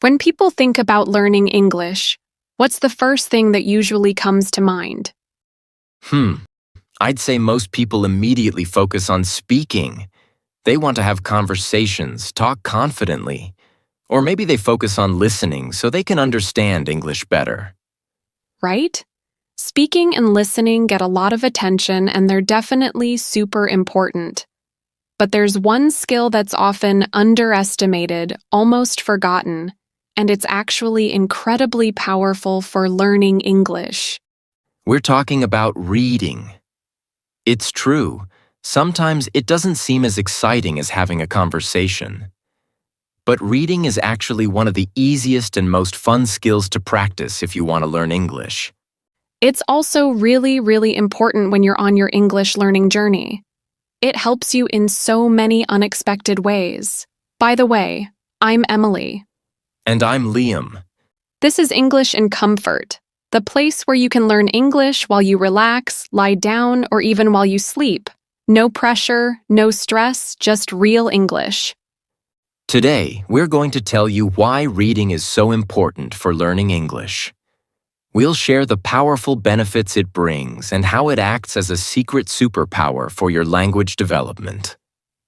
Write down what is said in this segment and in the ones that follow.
When people think about learning English, what's the first thing that usually comes to mind? Hmm, I'd say most people immediately focus on speaking. They want to have conversations, talk confidently, or maybe they focus on listening so they can understand English better. Right? Speaking and listening get a lot of attention and they're definitely super important. But there's one skill that's often underestimated, almost forgotten, and it's actually incredibly powerful for learning English. We're talking about reading. It's true, sometimes it doesn't seem as exciting as having a conversation. But reading is actually one of the easiest and most fun skills to practice if you want to learn English. It's also really, really important when you're on your English learning journey. It helps you in so many unexpected ways. By the way, I'm Emily. And I'm Liam. This is English in Comfort, the place where you can learn English while you relax, lie down, or even while you sleep. No pressure, no stress, just real English. Today, we're going to tell you why reading is so important for learning English. We'll share the powerful benefits it brings and how it acts as a secret superpower for your language development.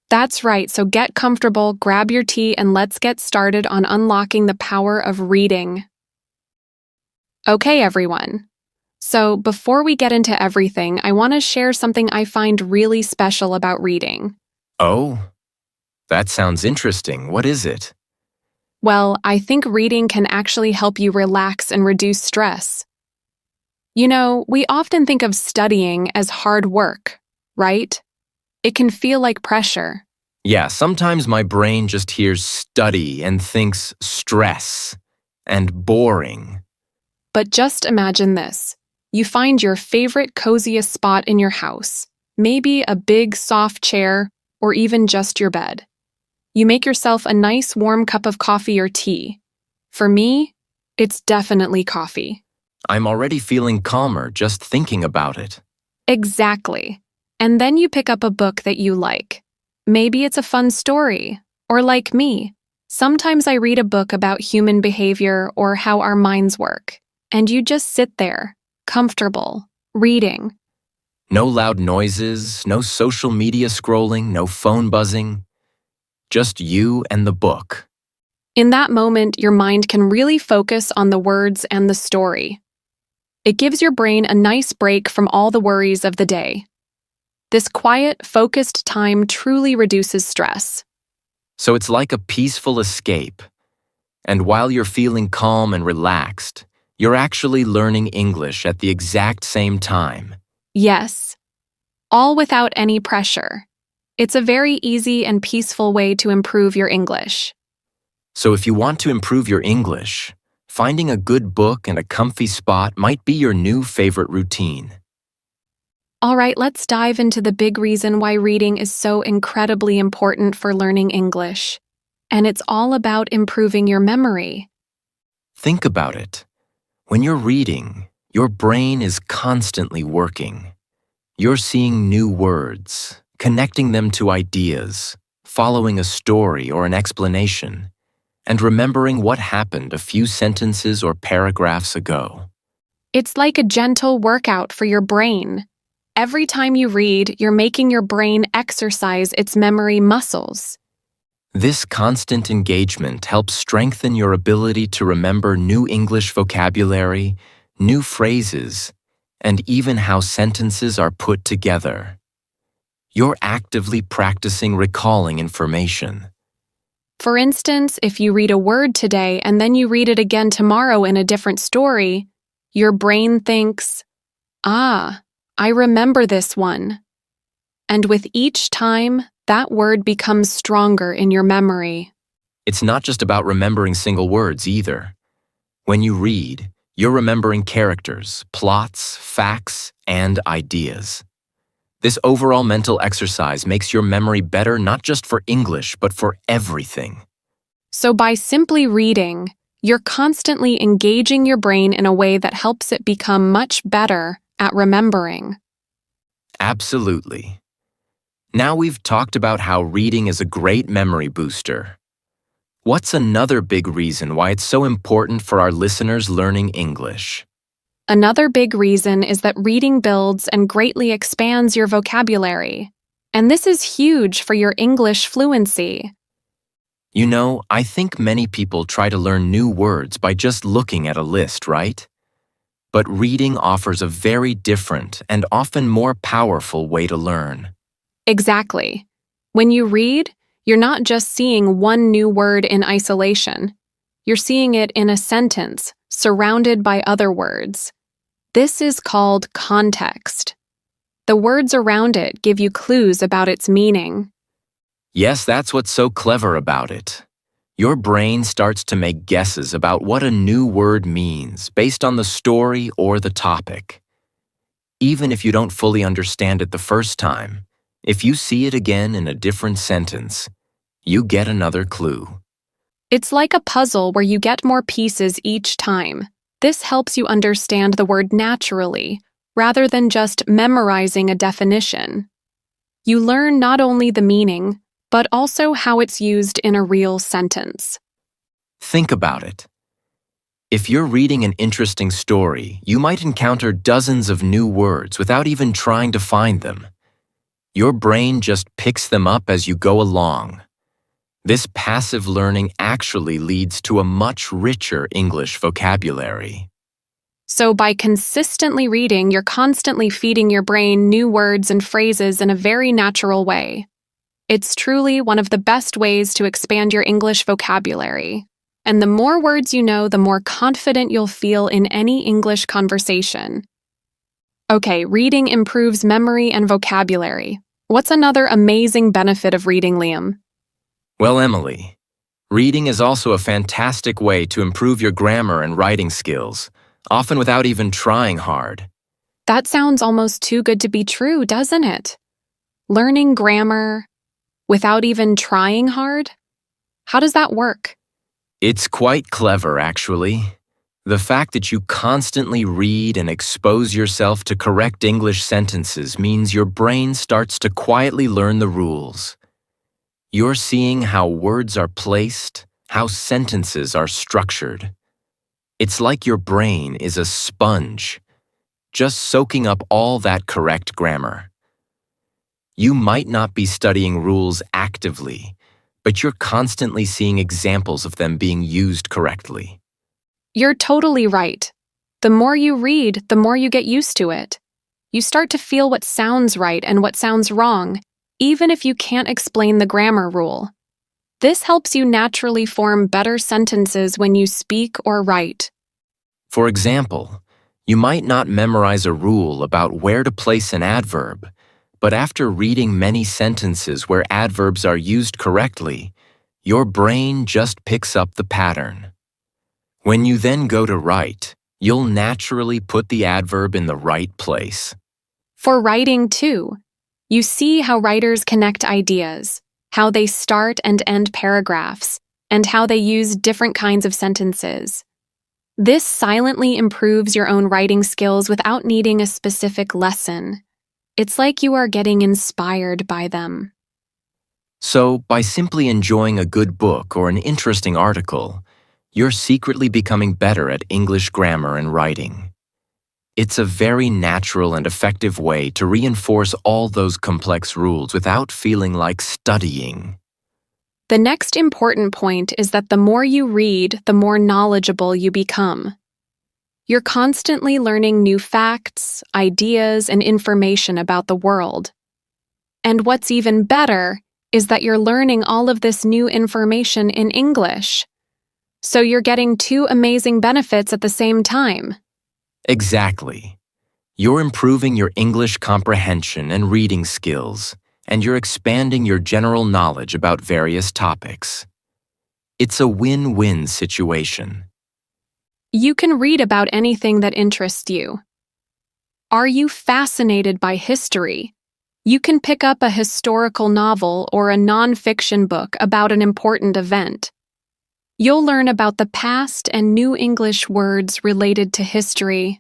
That's right, so get comfortable, grab your tea, and let's get started on unlocking the power of reading. Okay, everyone. So before we get into everything, I want to share something I find really special about reading. Oh, that sounds interesting. What is it? Well, I think reading can actually help you relax and reduce stress. You know, we often think of studying as hard work, right? It can feel like pressure. Yeah, sometimes my brain just hears study and thinks stress and boring. But just imagine this. You find your favorite coziest spot in your house, maybe a big soft chair or even just your bed. You make yourself a nice warm cup of coffee or tea. For me, it's definitely coffee. I'm already feeling calmer just thinking about it. Exactly. And then you pick up a book that you like. Maybe it's a fun story, or like me. Sometimes I read a book about human behavior or how our minds work, and you just sit there, comfortable, reading. No loud noises, no social media scrolling, no phone buzzing. Just you and the book. In that moment, your mind can really focus on the words and the story. It gives your brain a nice break from all the worries of the day. This quiet, focused time truly reduces stress. So it's like a peaceful escape. And while you're feeling calm and relaxed, you're actually learning English at the exact same time. Yes, all without any pressure. It's a very easy and peaceful way to improve your English. So if you want to improve your English, finding a good book and a comfy spot might be your new favorite routine. All right, let's dive into the big reason why reading is so incredibly important for learning English. And it's all about improving your memory. Think about it. When you're reading, your brain is constantly working. You're seeing new words, connecting them to ideas, following a story or an explanation, and remembering what happened a few sentences or paragraphs ago. It's like a gentle workout for your brain. Every time you read, you're making your brain exercise its memory muscles. This constant engagement helps strengthen your ability to remember new English vocabulary, new phrases, and even how sentences are put together. You're actively practicing recalling information. For instance, if you read a word today and then you read it again tomorrow in a different story, your brain thinks, "Ah, I remember this one." And with each time, that word becomes stronger in your memory. It's not just about remembering single words either. When you read, you're remembering characters, plots, facts, and ideas. This overall mental exercise makes your memory better not just for English, but for everything. So by simply reading, you're constantly engaging your brain in a way that helps it become much better at remembering. Absolutely. Now we've talked about how reading is a great memory booster. What's another big reason why it's so important for our listeners learning English? Another big reason is that reading builds and greatly expands your vocabulary. And this is huge for your English fluency. You know, I think many people try to learn new words by just looking at a list, right? But reading offers a very different and often more powerful way to learn. Exactly. When you read, you're not just seeing one new word in isolation. You're seeing it in a sentence, surrounded by other words. This is called context. The words around it give you clues about its meaning. Yes, that's what's so clever about it. Your brain starts to make guesses about what a new word means based on the story or the topic. Even if you don't fully understand it the first time, if you see it again in a different sentence, you get another clue. It's like a puzzle where you get more pieces each time. This helps you understand the word naturally, rather than just memorizing a definition. You learn not only the meaning, but also how it's used in a real sentence. Think about it. If you're reading an interesting story, you might encounter dozens of new words without even trying to find them. Your brain just picks them up as you go along. This passive learning actually leads to a much richer English vocabulary. So by consistently reading, you're constantly feeding your brain new words and phrases in a very natural way. It's truly one of the best ways to expand your English vocabulary. And the more words you know, the more confident you'll feel in any English conversation. Okay, reading improves memory and vocabulary. What's another amazing benefit of reading, Liam? Well, Emily, reading is also a fantastic way to improve your grammar and writing skills, often without even trying hard. That sounds almost too good to be true, doesn't it? Learning grammar without even trying hard? How does that work? It's quite clever, actually. The fact that you constantly read and expose yourself to correct English sentences means your brain starts to quietly learn the rules. You're seeing how words are placed, how sentences are structured. It's like your brain is a sponge, just soaking up all that correct grammar. You might not be studying rules actively, but you're constantly seeing examples of them being used correctly. You're totally right. The more you read, the more you get used to it. You start to feel what sounds right and what sounds wrong, even if you can't explain the grammar rule. This helps you naturally form better sentences when you speak or write. For example, you might not memorize a rule about where to place an adverb, but after reading many sentences where adverbs are used correctly, your brain just picks up the pattern. When you then go to write, you'll naturally put the adverb in the right place. For writing, too, you see how writers connect ideas, how they start and end paragraphs, and how they use different kinds of sentences. This silently improves your own writing skills without needing a specific lesson. It's like you are getting inspired by them. So, by simply enjoying a good book or an interesting article, you're secretly becoming better at English grammar and writing. It's a very natural and effective way to reinforce all those complex rules without feeling like studying. The next important point is that the more you read, the more knowledgeable you become. You're constantly learning new facts, ideas, and information about the world. And what's even better is that you're learning all of this new information in English. So you're getting two amazing benefits at the same time. Exactly. You're improving your English comprehension and reading skills, and you're expanding your general knowledge about various topics. It's a win-win situation. You can read about anything that interests you. Are you fascinated by history? You can pick up a historical novel or a non-fiction book about an important event. You'll learn about the past and new English words related to history.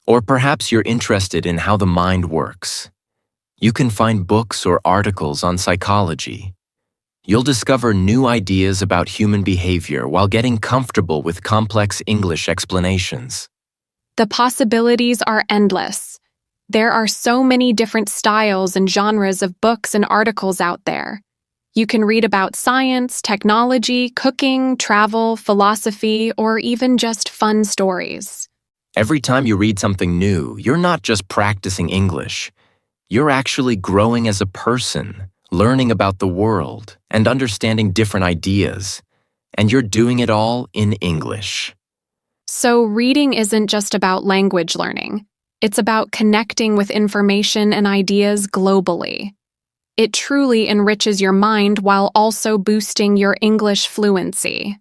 Or perhaps you're interested in how the mind works. You can find books or articles on psychology. You'll discover new ideas about human behavior while getting comfortable with complex English explanations. The possibilities are endless. There are so many different styles and genres of books and articles out there. You can read about science, technology, cooking, travel, philosophy, or even just fun stories. Every time you read something new, you're not just practicing English. You're actually growing as a person, learning about the world, and understanding different ideas. And you're doing it all in English. So, reading isn't just about language learning. It's about connecting with information and ideas globally. It truly enriches your mind while also boosting your English fluency.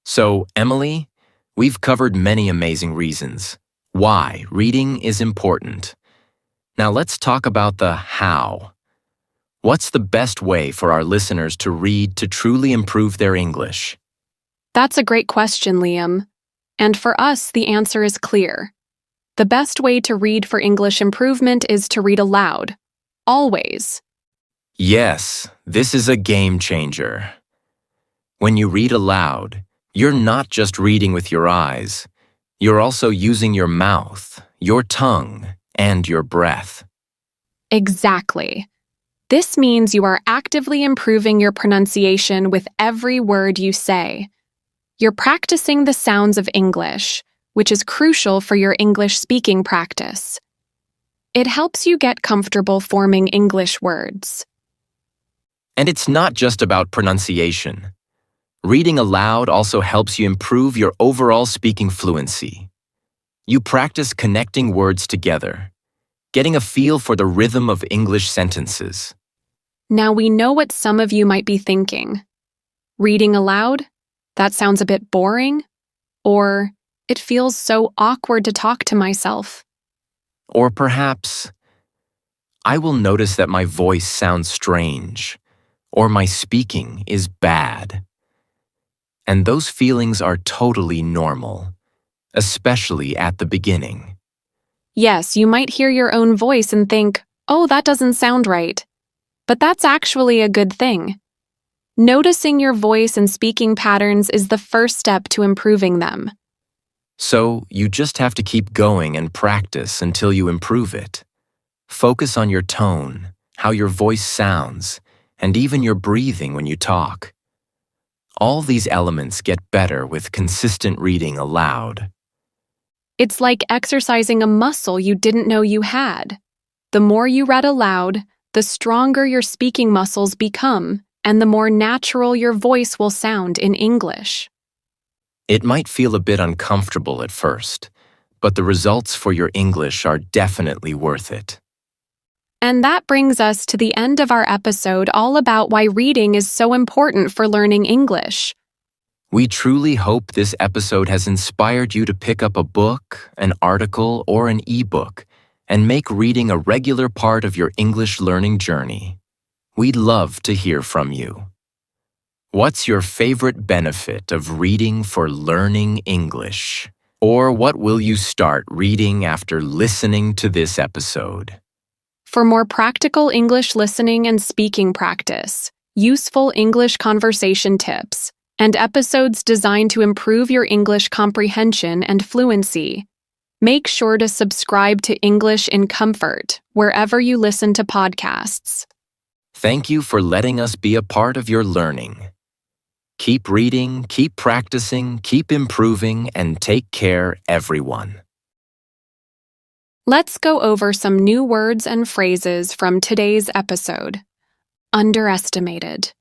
So, Emily, we've covered many amazing reasons why reading is important. Now let's talk about the how. What's the best way for our listeners to read to truly improve their English? That's a great question, Liam. And for us, the answer is clear. The best way to read for English improvement is to read aloud. Always. Yes, this is a game changer. When you read aloud, you're not just reading with your eyes. You're also using your mouth, your tongue, and your breath. Exactly. This means you are actively improving your pronunciation with every word you say. You're practicing the sounds of English, which is crucial for your English speaking practice. It helps you get comfortable forming English words. And it's not just about pronunciation. Reading aloud also helps you improve your overall speaking fluency. You practice connecting words together, getting a feel for the rhythm of English sentences. Now we know what some of you might be thinking. Reading aloud? That sounds a bit boring. Or, it feels so awkward to talk to myself. Or perhaps, I will notice that my voice sounds strange, or my speaking is bad. And those feelings are totally normal, especially at the beginning. Yes, you might hear your own voice and think, oh, that doesn't sound right. But that's actually a good thing. Noticing your voice and speaking patterns is the first step to improving them. So, you just have to keep going and practice until you improve it. Focus on your tone, how your voice sounds, and even your breathing when you talk. All these elements get better with consistent reading aloud. It's like exercising a muscle you didn't know you had. The more you read aloud, the stronger your speaking muscles become, and the more natural your voice will sound in English. It might feel a bit uncomfortable at first, but the results for your English are definitely worth it. And that brings us to the end of our episode all about why reading is so important for learning English. We truly hope this episode has inspired you to pick up a book, an article, or an ebook and make reading a regular part of your English learning journey. We'd love to hear from you. What's your favorite benefit of reading for learning English? Or what will you start reading after listening to this episode? For more practical English listening and speaking practice, useful English conversation tips, and episodes designed to improve your English comprehension and fluency, make sure to subscribe to English in Comfort wherever you listen to podcasts. Thank you for letting us be a part of your learning. Keep reading, keep practicing, keep improving, and take care, everyone. Let's go over some new words and phrases from today's episode. Underestimated.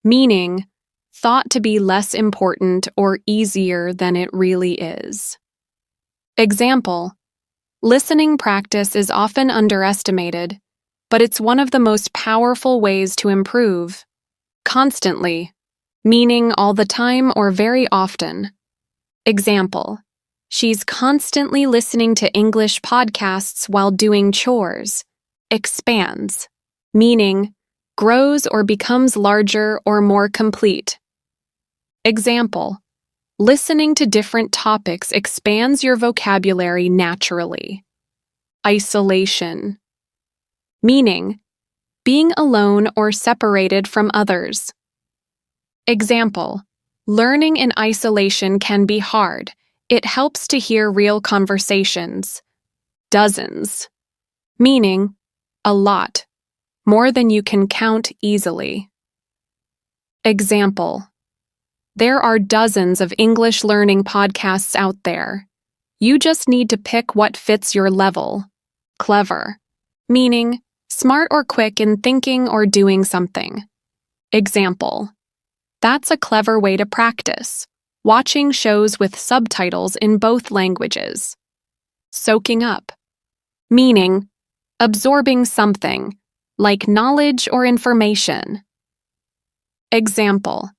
Meaning, thought to be less important or easier than it really is. Example, listening practice is often underestimated, but it's one of the most powerful ways to improve. Constantly, meaning all the time or very often. Example, she's constantly listening to English podcasts while doing chores. Expands, meaning grows or becomes larger or more complete. Example, listening to different topics expands your vocabulary naturally. Isolation, meaning being alone or separated from others. Example: learning in isolation can be hard. It helps to hear real conversations. Dozens, meaning a lot, more than you can count easily. Example: there are dozens of English learning podcasts out there. You just need to pick what fits your level. Clever, meaning smart or quick in thinking or doing something. Example: that's a clever way to practice, watching shows with subtitles in both languages. Soaking up, meaning absorbing something, like knowledge or information. Example: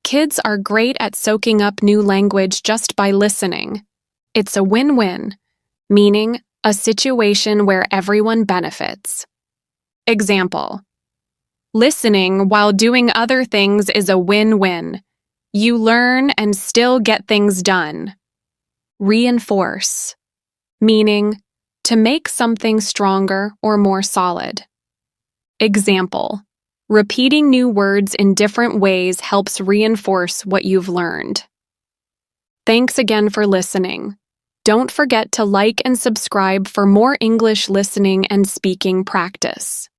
kids are great at soaking up new language just by listening. It's a win-win, meaning a situation where everyone benefits. Example: listening while doing other things is a win-win. You learn and still get things done. Reinforce, meaning to make something stronger or more solid. Example: repeating new words in different ways helps reinforce what you've learned. Thanks again for listening. Don't forget to like and subscribe for more English listening and speaking practice.